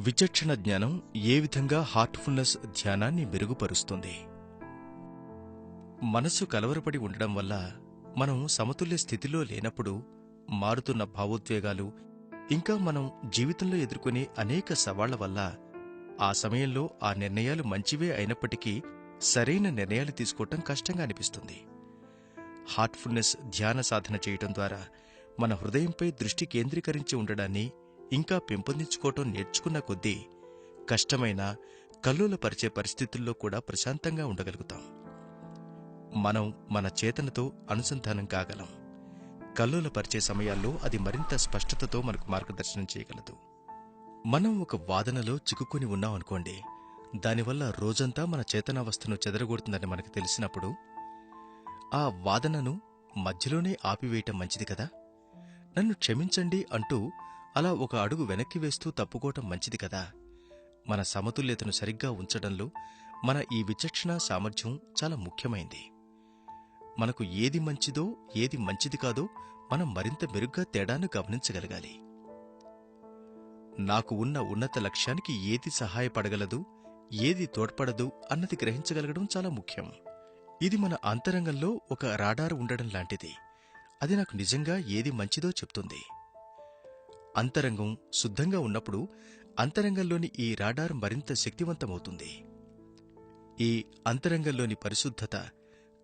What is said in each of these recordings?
విచక్షణ జ్ఞానం ఏ విధంగా హార్ట్ఫుల్నెస్ ధ్యానాన్ని మెరుగుపరుస్తుంది? మనస్సు కలవరపడి ఉండడం వల్ల మనం సమతుల్య స్థితిలో లేనప్పుడు మారుతున్న భావోద్వేగాలు, ఇంకా మనం జీవితంలో ఎదుర్కొనే అనేక సవాళ్ల వల్ల ఆ సమయంలో ఆ నిర్ణయాలు మంచివే అయినప్పటికీ సరైన నిర్ణయాలు తీసుకోవటం కష్టంగా అనిపిస్తుంది. హార్ట్ఫుల్నెస్ ధ్యాన సాధన చేయటం ద్వారా మన హృదయంపై దృష్టి కేంద్రీకరించి ఉండడాన్ని ఇంకా పెంపొందించుకోవటం నేర్చుకున్న కొద్దీ కష్టమైన, కల్లోలపరిచే పరిస్థితుల్లో కూడా ప్రశాంతంగా ఉండగలుగుతాం. మనం మన చేతనతో అనుసంధానం కాగలం. కల్లోలపరిచే సమయాల్లో అది మరింత స్పష్టతతో మనకు మార్గదర్శనం చేయగలదు. మనం ఒక వాదనలో చిక్కుకుని ఉన్నాం అనుకోండి, దానివల్ల రోజంతా మన చేతనావస్థను చెదరగొడుతుందని మనకు తెలిసినప్పుడు ఆ వాదనను మధ్యలోనే ఆపివేయటం మంచిది కదా. నన్ను క్షమించండి అంటూ అలా ఒక అడుగు వెనక్కి వేస్తూ తప్పుకోవటం మంచిది కదా. మన సమతుల్యతను సరిగ్గా ఉంచడంలో మన ఈ విచక్షణ సామర్థ్యం చాలా ముఖ్యమైంది. మనకు ఏది మంచిదో, ఏది మంచిది కాదో మనం మరింత మెరుగ్గా తేడాను గమనించగలగాలి. నాకు ఉన్న ఉన్నత లక్ష్యానికి ఏది సహాయపడగలదు, ఏది తోడ్పడదు అన్నది గ్రహించగలగడం చాలా ముఖ్యం. ఇది మన అంతరంగంలో ఒక రాడార్ ఉండడం లాంటిది. అది నాకు నిజంగా ఏది మంచిదో చెప్తుంది. అంతరంగం శుద్ధంగా ఉన్నప్పుడు అంతరంగంలోని ఈ రాడార్ మరింత శక్తివంతమవుతుంది. ఈ అంతరంగంలోని పరిశుద్ధత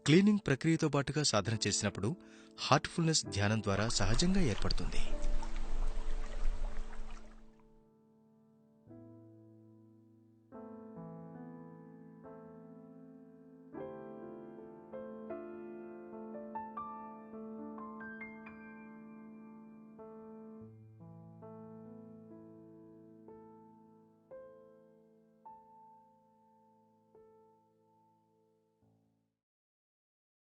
క్లీనింగ్ ప్రక్రియతో పాటుగా సాధన చేసినప్పుడు హార్ట్ఫుల్నెస్ ధ్యానం ద్వారా సహజంగా ఏర్పడుతుంది.